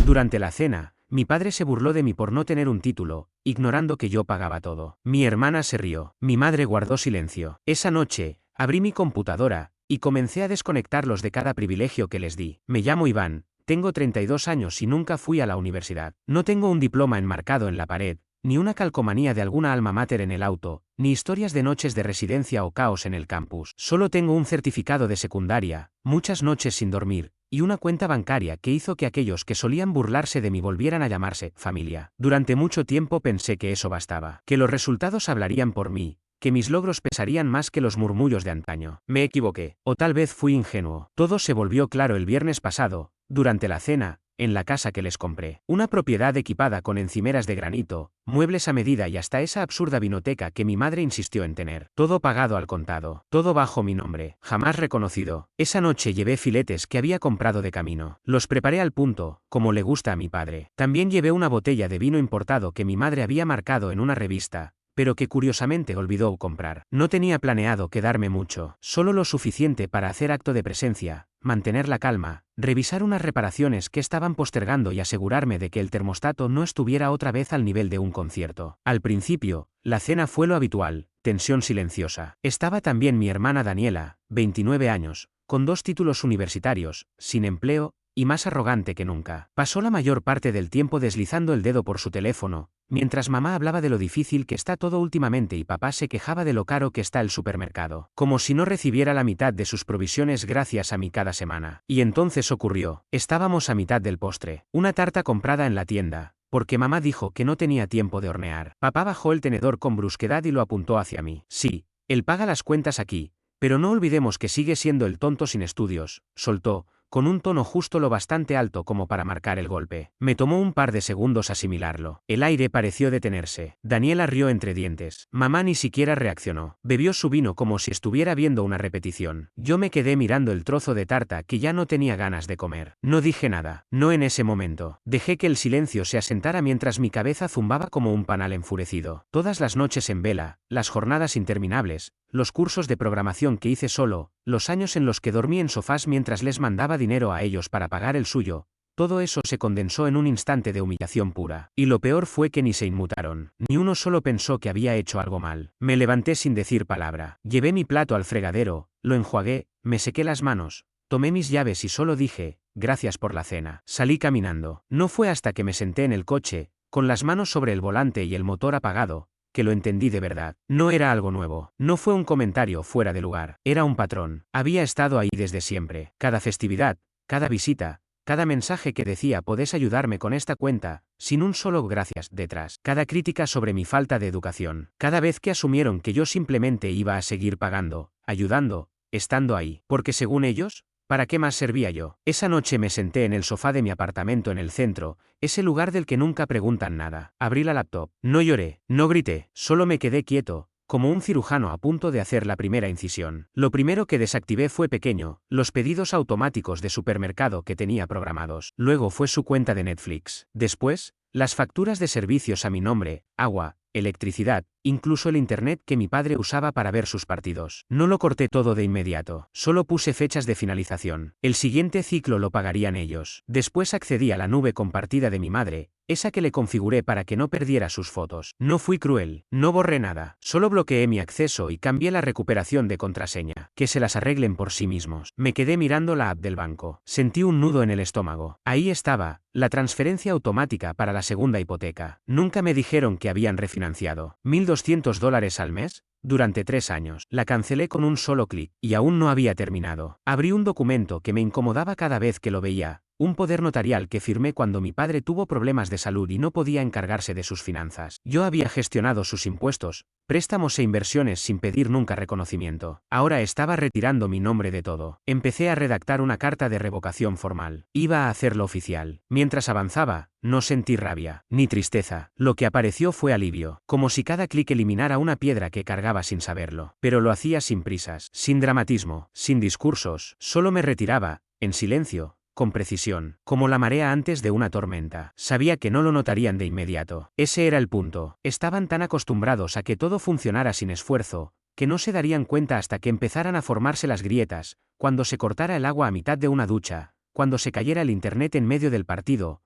Durante la cena, mi padre se burló de mí por no tener un título, ignorando que yo pagaba todo. Mi hermana se rió. Mi madre guardó silencio. Esa noche, abrí mi computadora y comencé a desconectarlos de cada privilegio que les di. Me llamo Iván, tengo 32 años y nunca fui a la universidad. No tengo un diploma enmarcado en la pared, ni una calcomanía de alguna alma mater en el auto, ni historias de noches de residencia o caos en el campus. Solo tengo un certificado de secundaria, muchas noches sin dormir, y una cuenta bancaria que hizo que aquellos que solían burlarse de mí volvieran a llamarse familia. Durante mucho tiempo pensé que eso bastaba, que los resultados hablarían por mí, que mis logros pesarían más que los murmullos de antaño. Me equivoqué, o tal vez fui ingenuo. Todo se volvió claro el viernes pasado, durante la cena, en la casa que les compré. Una propiedad equipada con encimeras de granito, muebles a medida y hasta esa absurda vinoteca que mi madre insistió en tener. Todo pagado al contado. Todo bajo mi nombre. Jamás reconocido. Esa noche llevé filetes que había comprado de camino. Los preparé al punto, como le gusta a mi padre. También llevé una botella de vino importado que mi madre había marcado en una revista, pero que curiosamente olvidó comprar. No tenía planeado quedarme mucho, solo lo suficiente para hacer acto de presencia, mantener la calma, revisar unas reparaciones que estaban postergando y asegurarme de que el termostato no estuviera otra vez al nivel de un concierto. Al principio, la cena fue lo habitual, tensión silenciosa. Estaba también mi hermana Daniela, 29 años, con 2 títulos universitarios, sin empleo, y más arrogante que nunca. Pasó la mayor parte del tiempo deslizando el dedo por su teléfono, mientras mamá hablaba de lo difícil que está todo últimamente y papá se quejaba de lo caro que está el supermercado, como si no recibiera la mitad de sus provisiones gracias a mí cada semana. Y entonces ocurrió, estábamos a mitad del postre, una tarta comprada en la tienda, porque mamá dijo que no tenía tiempo de hornear. Papá bajó el tenedor con brusquedad y lo apuntó hacia mí. Sí, él paga las cuentas aquí, pero no olvidemos que sigue siendo el tonto sin estudios, soltó, con un tono justo lo bastante alto como para marcar el golpe. Me tomó un par de segundos asimilarlo. El aire pareció detenerse. Daniela rió entre dientes. Mamá ni siquiera reaccionó. Bebió su vino como si estuviera viendo una repetición. Yo me quedé mirando el trozo de tarta que ya no tenía ganas de comer. No dije nada. No en ese momento. Dejé que el silencio se asentara mientras mi cabeza zumbaba como un panal enfurecido. Todas las noches en vela, las jornadas interminables, los cursos de programación que hice solo, los años en los que dormí en sofás mientras les mandaba dinero a ellos para pagar el suyo, todo eso se condensó en un instante de humillación pura. Y lo peor fue que ni se inmutaron. Ni uno solo pensó que había hecho algo mal. Me levanté sin decir palabra. Llevé mi plato al fregadero, lo enjuagué, me sequé las manos, tomé mis llaves y solo dije, gracias por la cena. Salí caminando. No fue hasta que me senté en el coche, con las manos sobre el volante y el motor apagado, que lo entendí de verdad. No era algo nuevo. No fue un comentario fuera de lugar. Era un patrón. Había estado ahí desde siempre. Cada festividad, cada visita, cada mensaje que decía podés ayudarme con esta cuenta, sin un solo gracias detrás. Cada crítica sobre mi falta de educación. Cada vez que asumieron que yo simplemente iba a seguir pagando, ayudando, estando ahí. Porque según ellos, ¿para qué más servía yo? Esa noche me senté en el sofá de mi apartamento en el centro, ese lugar del que nunca preguntan nada. Abrí la laptop. No lloré, no grité, solo me quedé quieto, como un cirujano a punto de hacer la primera incisión. Lo primero que desactivé fue pequeño, los pedidos automáticos de supermercado que tenía programados. Luego fue su cuenta de Netflix. Después, las facturas de servicios a mi nombre, agua, electricidad, incluso el internet que mi padre usaba para ver sus partidos. No lo corté todo de inmediato, solo puse fechas de finalización. El siguiente ciclo lo pagarían ellos. Después accedí a la nube compartida de mi madre, esa que le configuré para que no perdiera sus fotos. No fui cruel, no borré nada, solo bloqueé mi acceso y cambié la recuperación de contraseña. Que se las arreglen por sí mismos. Me quedé mirando la app del banco. Sentí un nudo en el estómago. Ahí estaba, la transferencia automática para la segunda hipoteca. Nunca me dijeron que habían refinanciado. $1.200 al mes, durante 3 años. La cancelé con un solo clic, y aún no había terminado. Abrí un documento que me incomodaba cada vez que lo veía, un poder notarial que firmé cuando mi padre tuvo problemas de salud y no podía encargarse de sus finanzas. Yo había gestionado sus impuestos, préstamos e inversiones sin pedir nunca reconocimiento. Ahora estaba retirando mi nombre de todo. Empecé a redactar una carta de revocación formal. Iba a hacerlo oficial. Mientras avanzaba, no sentí rabia, ni tristeza. Lo que apareció fue alivio, como si cada clic eliminara una piedra que cargaba sin saberlo. Pero lo hacía sin prisas, sin dramatismo, sin discursos. Solo me retiraba, en silencio, con precisión, como la marea antes de una tormenta. Sabía que no lo notarían de inmediato. Ese era el punto. Estaban tan acostumbrados a que todo funcionara sin esfuerzo, que no se darían cuenta hasta que empezaran a formarse las grietas, cuando se cortara el agua a mitad de una ducha, cuando se cayera el internet en medio del partido,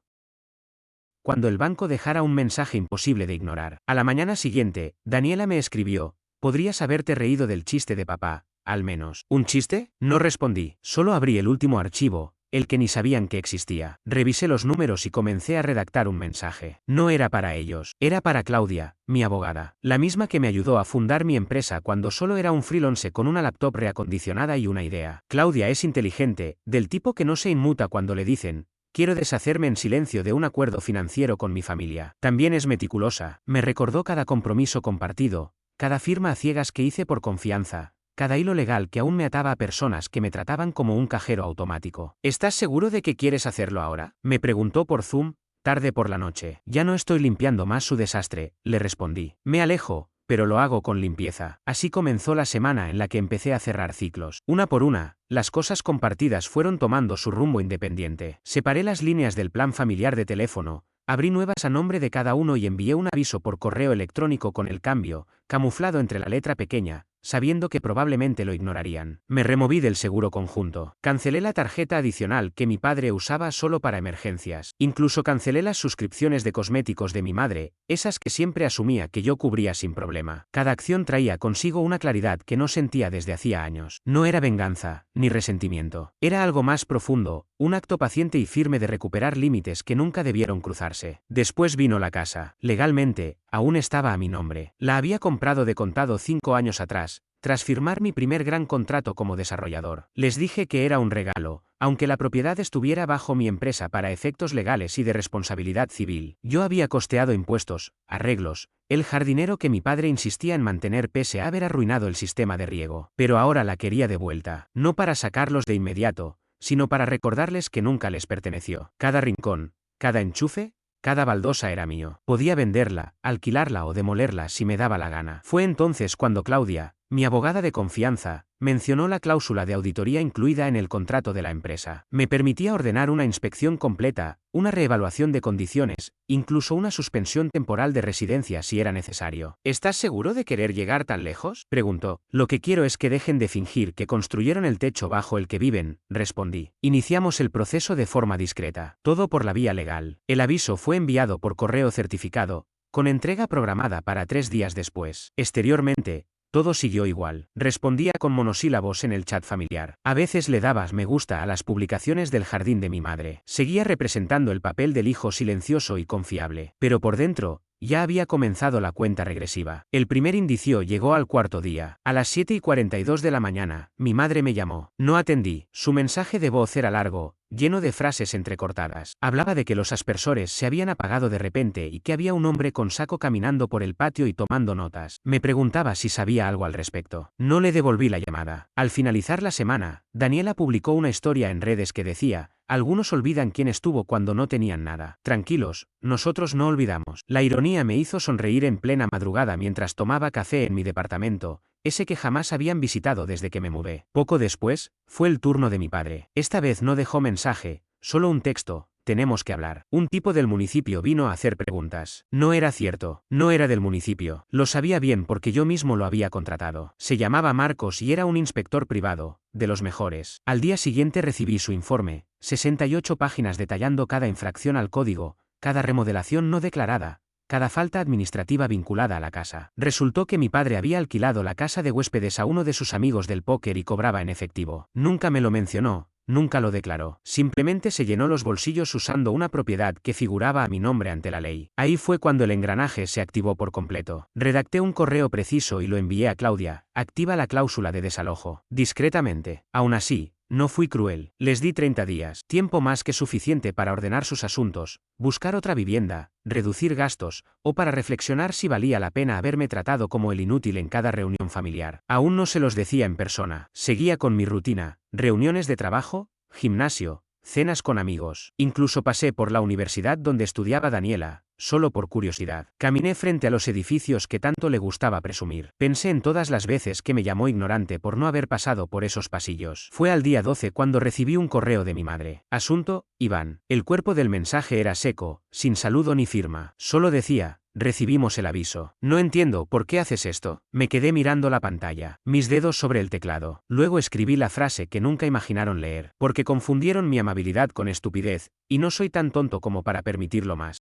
cuando el banco dejara un mensaje imposible de ignorar. A la mañana siguiente, Daniela me escribió: «Podrías haberte reído del chiste de papá, al menos». ¿Un chiste? No respondí. Solo abrí el último archivo, el que ni sabían que existía. Revisé los números y comencé a redactar un mensaje. No era para ellos, era para Claudia, mi abogada, la misma que me ayudó a fundar mi empresa cuando solo era un freelance con una laptop reacondicionada y una idea. Claudia es inteligente, del tipo que no se inmuta cuando le dicen: «Quiero deshacerme en silencio de un acuerdo financiero con mi familia». También es meticulosa, me recordó cada compromiso compartido, cada firma a ciegas que hice por confianza, cada hilo legal que aún me ataba a personas que me trataban como un cajero automático. «¿Estás seguro de que quieres hacerlo ahora?», me preguntó por Zoom, tarde por la noche. «Ya no estoy limpiando más su desastre», le respondí. «Me alejo, pero lo hago con limpieza». Así comenzó la semana en la que empecé a cerrar ciclos. Una por una, las cosas compartidas fueron tomando su rumbo independiente. Separé las líneas del plan familiar de teléfono, abrí nuevas a nombre de cada uno y envié un aviso por correo electrónico con el cambio, camuflado entre la letra pequeña, sabiendo que probablemente lo ignorarían. Me removí del seguro conjunto. Cancelé la tarjeta adicional que mi padre usaba solo para emergencias. Incluso cancelé las suscripciones de cosméticos de mi madre, esas que siempre asumía que yo cubría sin problema. Cada acción traía consigo una claridad que no sentía desde hacía años. No era venganza, ni resentimiento. Era algo más profundo, un acto paciente y firme de recuperar límites que nunca debieron cruzarse. Después vino la casa. Legalmente, aún estaba a mi nombre. La había comprado de contado 5 años atrás, tras firmar mi primer gran contrato como desarrollador. Les dije que era un regalo, aunque la propiedad estuviera bajo mi empresa para efectos legales y de responsabilidad civil. Yo había costeado impuestos, arreglos, el jardinero que mi padre insistía en mantener pese a haber arruinado el sistema de riego. Pero ahora la quería de vuelta, no para sacarlos de inmediato, sino para recordarles que nunca les perteneció. Cada rincón, cada enchufe, cada baldosa era mío. Podía venderla, alquilarla o demolerla si me daba la gana. Fue entonces cuando Claudia, mi abogada de confianza, mencionó la cláusula de auditoría incluida en el contrato de la empresa. Me permitía ordenar una inspección completa, una reevaluación de condiciones, incluso una suspensión temporal de residencia si era necesario. «¿Estás seguro de querer llegar tan lejos?», preguntó. «Lo que quiero es que dejen de fingir que construyeron el techo bajo el que viven», respondí. Iniciamos el proceso de forma discreta, todo por la vía legal. El aviso fue enviado por correo certificado, con entrega programada para 3 días después. Exteriormente, todo siguió igual. Respondía con monosílabos en el chat familiar. A veces le dabas me gusta a las publicaciones del jardín de mi madre. Seguía representando el papel del hijo silencioso y confiable. Pero por dentro, ya había comenzado la cuenta regresiva. El primer indicio llegó al 4.º día. A las 7:42 de la mañana, mi madre me llamó. No atendí. Su mensaje de voz era largo, lleno de frases entrecortadas. Hablaba de que los aspersores se habían apagado de repente y que había un hombre con saco caminando por el patio y tomando notas. Me preguntaba si sabía algo al respecto. No le devolví la llamada. Al finalizar la semana, Daniela publicó una historia en redes que decía: «Algunos olvidan quién estuvo cuando no tenían nada. Tranquilos, nosotros no olvidamos». La ironía me hizo sonreír en plena madrugada mientras tomaba café en mi departamento, ese que jamás habían visitado desde que me mudé. Poco después, fue el turno de mi padre. Esta vez no dejó mensaje, solo un texto: «Tenemos que hablar». Un tipo del municipio vino a hacer preguntas. No era cierto, no era del municipio. Lo sabía bien porque yo mismo lo había contratado. Se llamaba Marcos y era un inspector privado, de los mejores. Al día siguiente recibí su informe, 68 páginas detallando cada infracción al código, cada remodelación no declarada, cada falta administrativa vinculada a la casa. Resultó que mi padre había alquilado la casa de huéspedes a uno de sus amigos del póker y cobraba en efectivo. Nunca me lo mencionó, nunca lo declaró. Simplemente se llenó los bolsillos usando una propiedad que figuraba a mi nombre ante la ley. Ahí fue cuando el engranaje se activó por completo. Redacté un correo preciso y lo envié a Claudia: «Activa la cláusula de desalojo». Discretamente. Aún así, no fui cruel. Les di 30 días, tiempo más que suficiente para ordenar sus asuntos, buscar otra vivienda, reducir gastos, o para reflexionar si valía la pena haberme tratado como el inútil en cada reunión familiar. Aún no se los decía en persona. Seguía con mi rutina: reuniones de trabajo, gimnasio, cenas con amigos. Incluso pasé por la universidad donde estudiaba Daniela, solo por curiosidad. Caminé frente a los edificios que tanto le gustaba presumir. Pensé en todas las veces que me llamó ignorante por no haber pasado por esos pasillos. Fue al día 12 cuando recibí un correo de mi madre. Asunto: Iván. El cuerpo del mensaje era seco, sin saludo ni firma. Solo decía: «Recibimos el aviso». «No entiendo por qué haces esto». Me quedé mirando la pantalla, mis dedos sobre el teclado. Luego escribí la frase que nunca imaginaron leer. «Porque confundieron mi amabilidad con estupidez, y no soy tan tonto como para permitirlo más».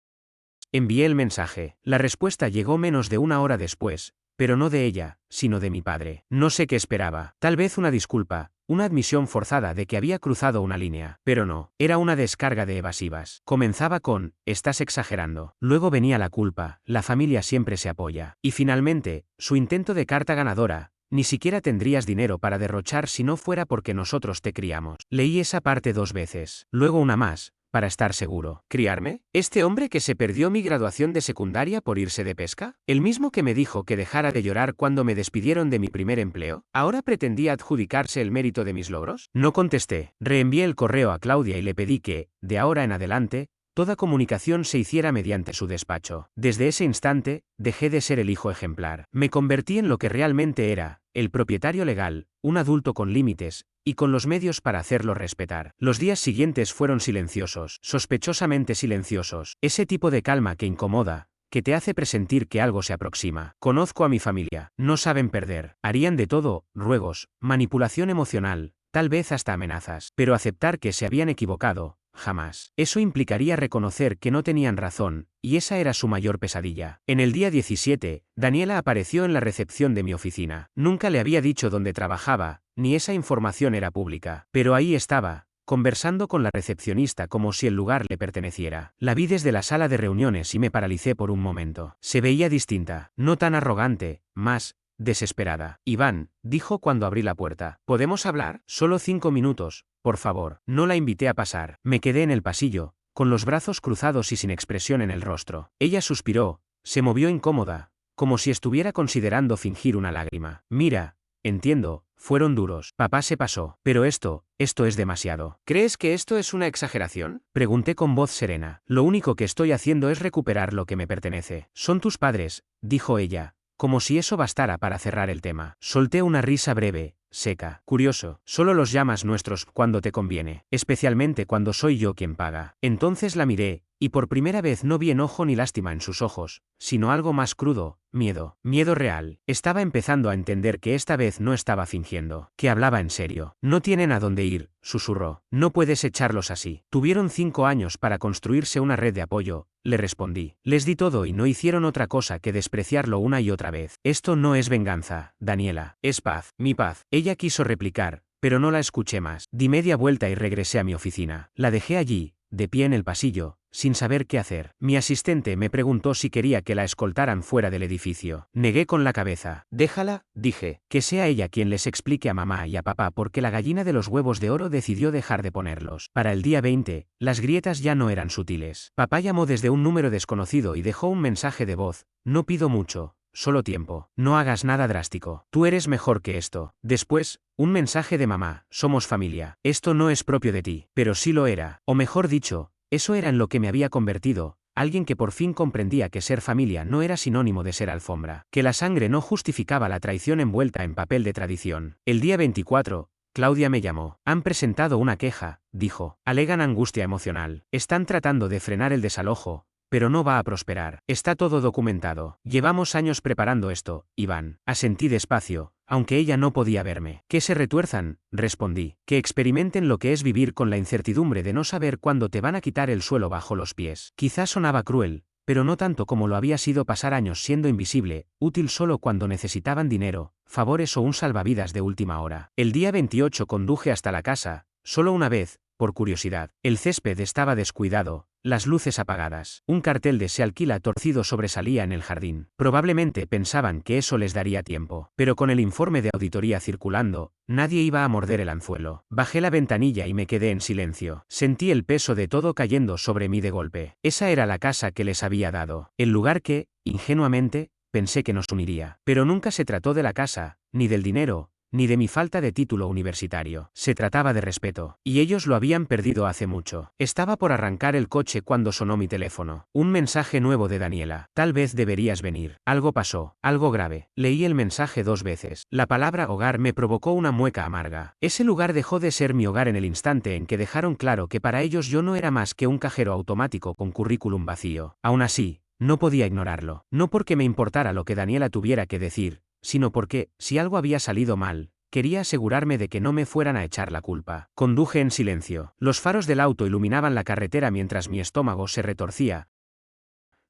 Envié el mensaje. La respuesta llegó menos de una hora después, pero no de ella, sino de mi padre. No sé qué esperaba. Tal vez una disculpa, una admisión forzada de que había cruzado una línea. Pero no, era una descarga de evasivas. Comenzaba con, estás exagerando. Luego venía la culpa, la familia siempre se apoya. Y finalmente, su intento de carta ganadora, ni siquiera tendrías dinero para derrochar si no fuera porque nosotros te criamos. Leí esa parte 2 veces. Luego una más, para estar seguro. ¿Criarme? ¿Este hombre que se perdió mi graduación de secundaria por irse de pesca? ¿El mismo que me dijo que dejara de llorar cuando me despidieron de mi primer empleo? ¿Ahora pretendía adjudicarse el mérito de mis logros? No contesté. Reenvié el correo a Claudia y le pedí que, de ahora en adelante, toda comunicación se hiciera mediante su despacho. Desde ese instante, dejé de ser el hijo ejemplar. Me convertí en lo que realmente era, el propietario legal, un adulto con límites, y con los medios para hacerlo respetar. Los días siguientes fueron silenciosos, sospechosamente silenciosos. Ese tipo de calma que incomoda, que te hace presentir que algo se aproxima. Conozco a mi familia, no saben perder. Harían de todo, ruegos, manipulación emocional, tal vez hasta amenazas. Pero aceptar que se habían equivocado, jamás. Eso implicaría reconocer que no tenían razón, y esa era su mayor pesadilla. En el día 17, Daniela apareció en la recepción de mi oficina. Nunca le había dicho dónde trabajaba, ni esa información era pública. Pero ahí estaba, conversando con la recepcionista como si el lugar le perteneciera. La vi desde la sala de reuniones y me paralicé por un momento. Se veía distinta, no tan arrogante, más desesperada. Iván, dijo cuando abrí la puerta. ¿Podemos hablar? Solo 5 minutos, por favor. No la invité a pasar. Me quedé en el pasillo, con los brazos cruzados y sin expresión en el rostro. Ella suspiró, se movió incómoda, como si estuviera considerando fingir una lágrima. Mira, entiendo, fueron duros. Papá se pasó. Pero esto es demasiado. ¿Crees que esto es una exageración? Pregunté con voz serena. Lo único que estoy haciendo es recuperar lo que me pertenece. Son tus padres, dijo ella, como si eso bastara para cerrar el tema. Solté una risa breve, seca. Curioso, solo los llamas nuestros cuando te conviene, especialmente cuando soy yo quien paga. Entonces la miré, y por primera vez no vi enojo ni lástima en sus ojos, sino algo más crudo, miedo. Miedo real. Estaba empezando a entender que esta vez no estaba fingiendo, que hablaba en serio. No tienen a dónde ir, susurró. No puedes echarlos así. Tuvieron 5 años para construirse una red de apoyo, le respondí. Les di todo y no hicieron otra cosa que despreciarlo una y otra vez. Esto no es venganza, Daniela. Es paz. Mi paz. Ella quiso replicar, pero no la escuché más. Di media vuelta y regresé a mi oficina. La dejé allí, de pie en el pasillo, sin saber qué hacer. Mi asistente me preguntó si quería que la escoltaran fuera del edificio. Negué con la cabeza. Déjala, dije, que sea ella quien les explique a mamá y a papá por qué la gallina de los huevos de oro decidió dejar de ponerlos. Para el día 20, las grietas ya no eran sutiles. Papá llamó desde un número desconocido y dejó un mensaje de voz. No pido mucho, solo tiempo. No hagas nada drástico. Tú eres mejor que esto. Después, un mensaje de mamá. Somos familia. Esto no es propio de ti. Pero sí lo era. O mejor dicho, eso era en lo que me había convertido, alguien que por fin comprendía que ser familia no era sinónimo de ser alfombra, que la sangre no justificaba la traición envuelta en papel de tradición. El día 24, Claudia me llamó. Han presentado una queja, dijo. Alegan angustia emocional. Están tratando de frenar el desalojo, pero no va a prosperar. Está todo documentado. Llevamos años preparando esto, Iván. Asentí despacio, aunque ella no podía verme. Que se retuerzan, respondí. Que experimenten lo que es vivir con la incertidumbre de no saber cuándo te van a quitar el suelo bajo los pies. Quizás sonaba cruel, pero no tanto como lo había sido pasar años siendo invisible, útil solo cuando necesitaban dinero, favores o un salvavidas de última hora. El día 28 conduje hasta la casa, solo una vez, por curiosidad. El césped estaba descuidado, las luces apagadas. Un cartel de "Se alquila" torcido sobresalía en el jardín. Probablemente pensaban que eso les daría tiempo. Pero con el informe de auditoría circulando, nadie iba a morder el anzuelo. Bajé la ventanilla y me quedé en silencio. Sentí el peso de todo cayendo sobre mí de golpe. Esa era la casa que les había dado. El lugar que, ingenuamente, pensé que nos uniría. Pero nunca se trató de la casa, ni del dinero, ni de mi falta de título universitario. Se trataba de respeto, y ellos lo habían perdido hace mucho. Estaba por arrancar el coche cuando sonó mi teléfono. Un mensaje nuevo de Daniela. Tal vez deberías venir. Algo pasó, algo grave. Leí el mensaje 2 veces. La palabra hogar me provocó una mueca amarga. Ese lugar dejó de ser mi hogar en el instante en que dejaron claro que para ellos yo no era más que un cajero automático con currículum vacío. Aún así, no podía ignorarlo. No porque me importara lo que Daniela tuviera que decir, sino porque, si algo había salido mal, quería asegurarme de que no me fueran a echar la culpa. Conduje en silencio. Los faros del auto iluminaban la carretera mientras mi estómago se retorcía,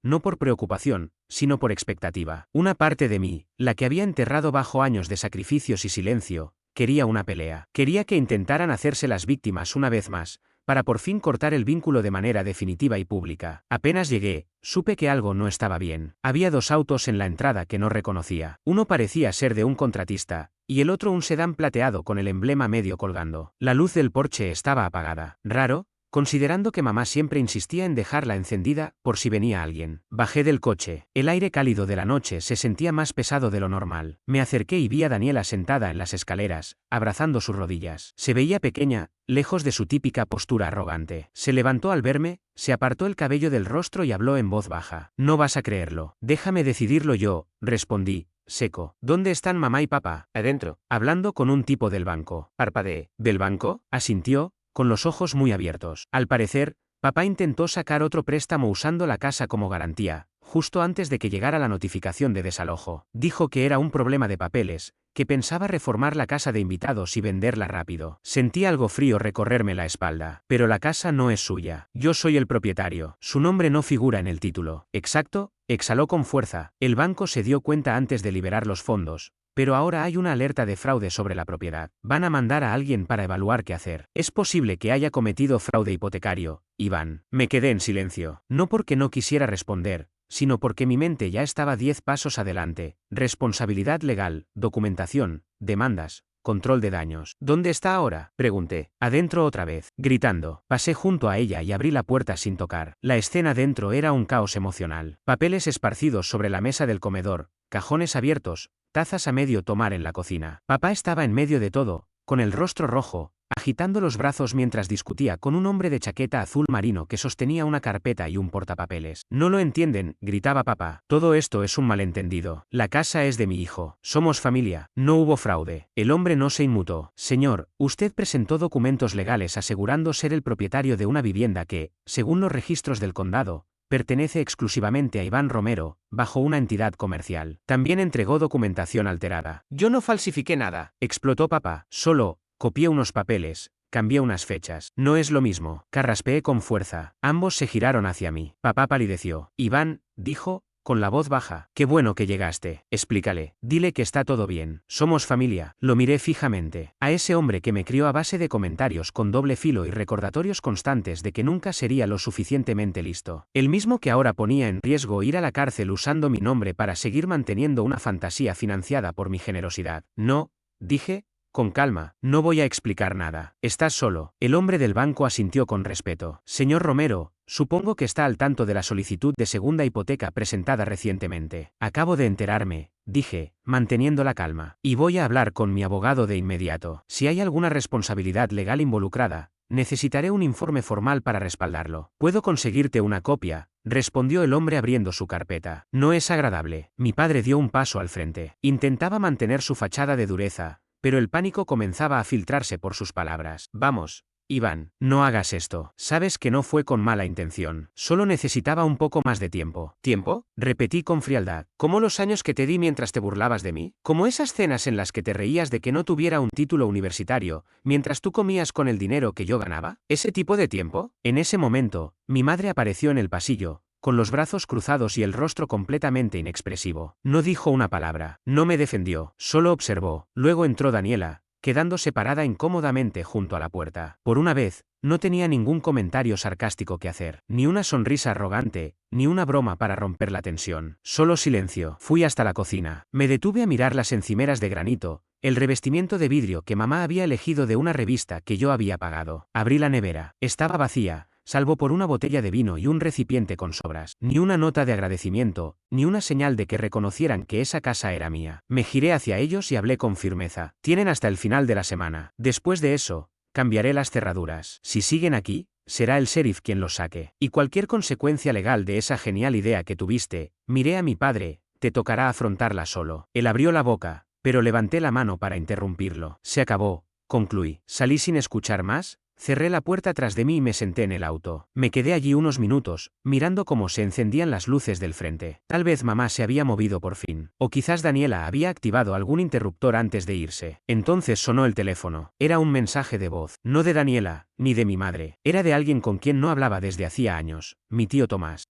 no por preocupación, sino por expectativa. Una parte de mí, la que había enterrado bajo años de sacrificios y silencio, quería una pelea. Quería que intentaran hacerse las víctimas una vez más, para por fin cortar el vínculo de manera definitiva y pública. Apenas llegué, supe que algo no estaba bien. Había 2 autos en la entrada que no reconocía. Uno parecía ser de un contratista, y el otro un sedán plateado con el emblema medio colgando. La luz del porche estaba apagada. Raro, considerando que mamá siempre insistía en dejarla encendida por si venía alguien. Bajé del coche. El aire cálido de la noche se sentía más pesado de lo normal. Me acerqué y vi a Daniela sentada en las escaleras, abrazando sus rodillas. Se veía pequeña, lejos de su típica postura arrogante. Se levantó al verme, se apartó el cabello del rostro y habló en voz baja. No vas a creerlo. Déjame decidirlo yo, respondí, seco. ¿Dónde están mamá y papá? Adentro. Hablando con un tipo del banco. Parpadeé. ¿Del banco? Asintió, con los ojos muy abiertos. Al parecer, papá intentó sacar otro préstamo usando la casa como garantía, justo antes de que llegara la notificación de desalojo. Dijo que era un problema de papeles, que pensaba reformar la casa de invitados y venderla rápido. Sentí algo frío recorrerme la espalda. Pero la casa no es suya. Yo soy el propietario. Su nombre no figura en el título. Exacto, exhaló con fuerza. El banco se dio cuenta antes de liberar los fondos. Pero ahora hay una alerta de fraude sobre la propiedad. Van a mandar a alguien para evaluar qué hacer. Es posible que haya cometido fraude hipotecario, Iván. Me quedé en silencio. No porque no quisiera responder, sino porque mi mente ya estaba 10 pasos adelante. Responsabilidad legal, documentación, demandas, control de daños. ¿Dónde está ahora?, pregunté. Adentro otra vez, gritando. Pasé junto a ella y abrí la puerta sin tocar. La escena dentro era un caos emocional. Papeles esparcidos sobre la mesa del comedor, cajones abiertos, tazas a medio tomar en la cocina. Papá estaba en medio de todo, con el rostro rojo, agitando los brazos mientras discutía con un hombre de chaqueta azul marino que sostenía una carpeta y un portapapeles. No lo entienden, gritaba papá. Todo esto es un malentendido. La casa es de mi hijo. Somos familia. No hubo fraude. El hombre no se inmutó. Señor, usted presentó documentos legales asegurando ser el propietario de una vivienda que, según los registros del condado, pertenece exclusivamente a Iván Romero, bajo una entidad comercial. También entregó documentación alterada. Yo no falsifiqué nada, explotó papá. Solo copié unos papeles, cambié unas fechas. No es lo mismo. Carraspeé con fuerza. Ambos se giraron hacia mí. Papá palideció. Iván, dijo, con la voz baja. Qué bueno que llegaste. Explícale. Dile que está todo bien. Somos familia. Lo miré fijamente. A ese hombre que me crió a base de comentarios con doble filo y recordatorios constantes de que nunca sería lo suficientemente listo. El mismo que ahora ponía en riesgo ir a la cárcel usando mi nombre para seguir manteniendo una fantasía financiada por mi generosidad. No, dije, con calma, no voy a explicar nada. Estás solo. El hombre del banco asintió con respeto. Señor Romero, supongo que está al tanto de la solicitud de segunda hipoteca presentada recientemente. Acabo de enterarme, dije, manteniendo la calma. Y voy a hablar con mi abogado de inmediato. Si hay alguna responsabilidad legal involucrada, necesitaré un informe formal para respaldarlo. ¿Puedo conseguirte una copia?, respondió el hombre abriendo su carpeta. No es agradable. Mi padre dio un paso al frente. Intentaba mantener su fachada de dureza, pero el pánico comenzaba a filtrarse por sus palabras. Vamos, Iván, no hagas esto. Sabes que no fue con mala intención. Solo necesitaba un poco más de tiempo. ¿Tiempo? Repetí con frialdad. ¿Como los años que te di mientras te burlabas de mí? ¿Como esas cenas en las que te reías de que no tuviera un título universitario, mientras tú comías con el dinero que yo ganaba? ¿Ese tipo de tiempo? En ese momento, mi madre apareció en el pasillo, con los brazos cruzados y el rostro completamente inexpresivo. No dijo una palabra. No me defendió. Solo observó. Luego entró Daniela, quedándose parada incómodamente junto a la puerta. Por una vez, no tenía ningún comentario sarcástico que hacer, ni una sonrisa arrogante, ni una broma para romper la tensión. Solo silencio. Fui hasta la cocina. Me detuve a mirar las encimeras de granito, el revestimiento de vidrio que mamá había elegido de una revista que yo había pagado. Abrí la nevera. Estaba vacía, salvo por una botella de vino y un recipiente con sobras. Ni una nota de agradecimiento, ni una señal de que reconocieran que esa casa era mía. Me giré hacia ellos y hablé con firmeza. Tienen hasta el final de la semana. Después de eso, cambiaré las cerraduras. Si siguen aquí, será el sheriff quien los saque. Y cualquier consecuencia legal de esa genial idea que tuviste, miré a mi padre, te tocará afrontarla solo. Él abrió la boca, pero levanté la mano para interrumpirlo. Se acabó, concluí. Salí sin escuchar más. Cerré la puerta tras de mí y me senté en el auto. Me quedé allí unos minutos, mirando cómo se encendían las luces del frente. Tal vez mamá se había movido por fin. O quizás Daniela había activado algún interruptor antes de irse. Entonces sonó el teléfono. Era un mensaje de voz. No de Daniela, ni de mi madre. Era de alguien con quien no hablaba desde hacía años. Mi tío Tomás.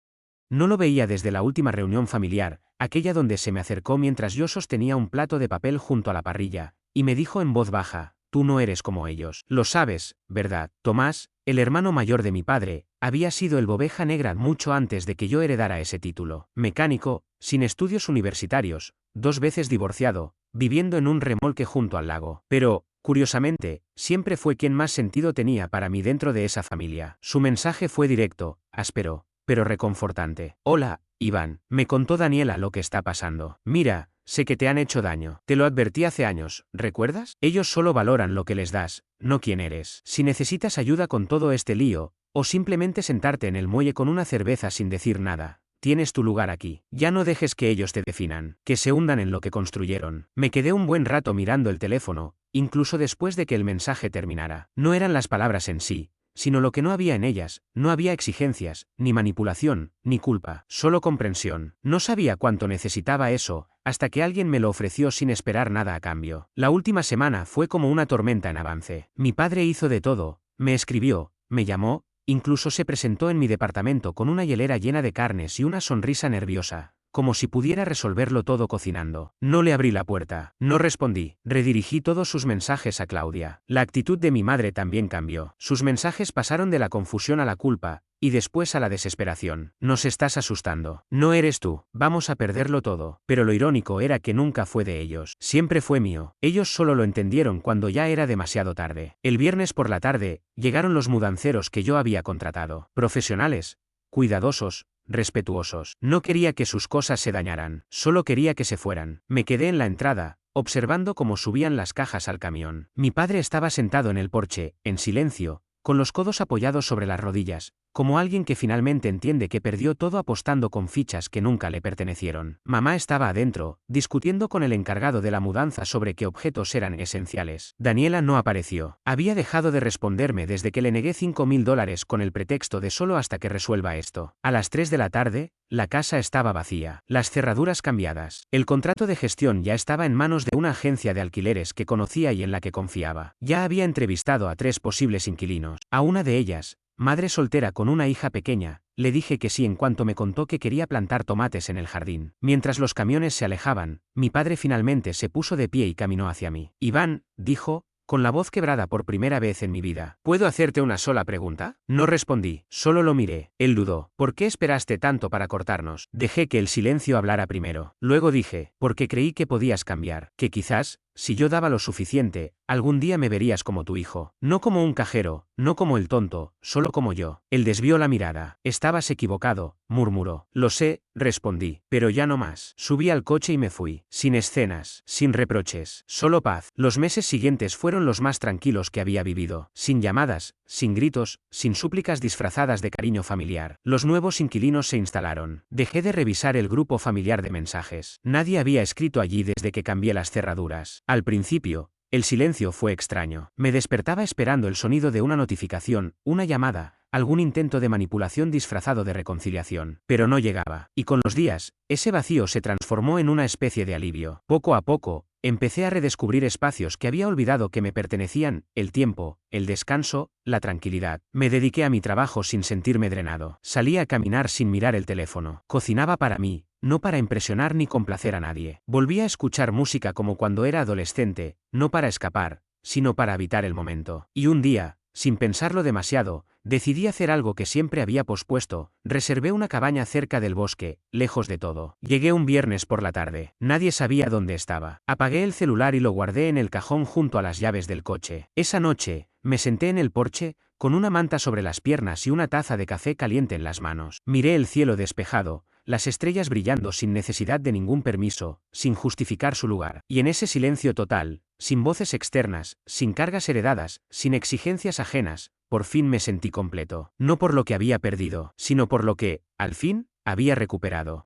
No lo veía desde la última reunión familiar, aquella donde se me acercó mientras yo sostenía un plato de papel junto a la parrilla, y me dijo en voz baja: tú no eres como ellos. Lo sabes, ¿verdad? Tomás, el hermano mayor de mi padre, había sido el Oveja Negra mucho antes de que yo heredara ese título. Mecánico, sin estudios universitarios, 2 veces divorciado, viviendo en un remolque junto al lago. Pero, curiosamente, siempre fue quien más sentido tenía para mí dentro de esa familia. Su mensaje fue directo, áspero, pero reconfortante. Hola, Iván, me contó Daniela lo que está pasando. Mira, sé que te han hecho daño. Te lo advertí hace años, ¿recuerdas? Ellos solo valoran lo que les das, no quién eres. Si necesitas ayuda con todo este lío, o simplemente sentarte en el muelle con una cerveza sin decir nada, tienes tu lugar aquí. Ya no dejes que ellos te definan, que se hundan en lo que construyeron. Me quedé un buen rato mirando el teléfono, incluso después de que el mensaje terminara. No eran las palabras en sí, sino lo que no había en ellas. No había exigencias, ni manipulación, ni culpa, solo comprensión. No sabía cuánto necesitaba eso, hasta que alguien me lo ofreció sin esperar nada a cambio. La última semana fue como una tormenta en avance. Mi padre hizo de todo, me escribió, me llamó, incluso se presentó en mi departamento con una hielera llena de carnes y una sonrisa nerviosa, como si pudiera resolverlo todo cocinando. No le abrí la puerta, no respondí, redirigí todos sus mensajes a Claudia. La actitud de mi madre también cambió. Sus mensajes pasaron de la confusión a la culpa, y después a la desesperación. Nos estás asustando. No eres tú, vamos a perderlo todo. Pero lo irónico era que nunca fue de ellos, siempre fue mío. Ellos solo lo entendieron cuando ya era demasiado tarde. El viernes por la tarde, llegaron los mudanceros que yo había contratado. Profesionales, cuidadosos, respetuosos. No quería que sus cosas se dañaran, solo quería que se fueran. Me quedé en la entrada, observando cómo subían las cajas al camión. Mi padre estaba sentado en el porche, en silencio, con los codos apoyados sobre las rodillas, como alguien que finalmente entiende que perdió todo apostando con fichas que nunca le pertenecieron. Mamá estaba adentro, discutiendo con el encargado de la mudanza sobre qué objetos eran esenciales. Daniela no apareció. Había dejado de responderme desde que le negué $5.000 con el pretexto de solo hasta que resuelva esto. A las 3 de la tarde, la casa estaba vacía, las cerraduras cambiadas. El contrato de gestión ya estaba en manos de una agencia de alquileres que conocía y en la que confiaba. Ya había entrevistado a 3 posibles inquilinos. A una de ellas, madre soltera con una hija pequeña, le dije que sí en cuanto me contó que quería plantar tomates en el jardín. Mientras los camiones se alejaban, mi padre finalmente se puso de pie y caminó hacia mí. Iván, dijo, con la voz quebrada por primera vez en mi vida. ¿Puedo hacerte una sola pregunta? No respondí, solo lo miré. Él dudó. ¿Por qué esperaste tanto para cortarnos? Dejé que el silencio hablara primero. Luego dije, porque creí que podías cambiar, que quizás, si yo daba lo suficiente, algún día me verías como tu hijo. No como un cajero, no como el tonto, solo como yo. Él desvió la mirada. Estabas equivocado, murmuró. Lo sé, respondí, pero ya no más. Subí al coche y me fui. Sin escenas, sin reproches, solo paz. Los meses siguientes fueron los más tranquilos que había vivido. Sin llamadas, sin gritos, sin súplicas disfrazadas de cariño familiar. Los nuevos inquilinos se instalaron. Dejé de revisar el grupo familiar de mensajes. Nadie había escrito allí desde que cambié las cerraduras. Al principio, el silencio fue extraño. Me despertaba esperando el sonido de una notificación, una llamada, algún intento de manipulación disfrazado de reconciliación. Pero no llegaba. Y con los días, ese vacío se transformó en una especie de alivio. Poco a poco, empecé a redescubrir espacios que había olvidado que me pertenecían: el tiempo, el descanso, la tranquilidad. Me dediqué a mi trabajo sin sentirme drenado. Salía a caminar sin mirar el teléfono. Cocinaba para mí, no para impresionar ni complacer a nadie. Volví a escuchar música como cuando era adolescente, no para escapar, sino para habitar el momento. Y un día, sin pensarlo demasiado, decidí hacer algo que siempre había pospuesto. Reservé una cabaña cerca del bosque, lejos de todo. Llegué un viernes por la tarde. Nadie sabía dónde estaba. Apagué el celular y lo guardé en el cajón junto a las llaves del coche. Esa noche, me senté en el porche, con una manta sobre las piernas y una taza de café caliente en las manos. Miré el cielo despejado, las estrellas brillando sin necesidad de ningún permiso, sin justificar su lugar. Y en ese silencio total, sin voces externas, sin cargas heredadas, sin exigencias ajenas, por fin me sentí completo. No por lo que había perdido, sino por lo que, al fin, había recuperado.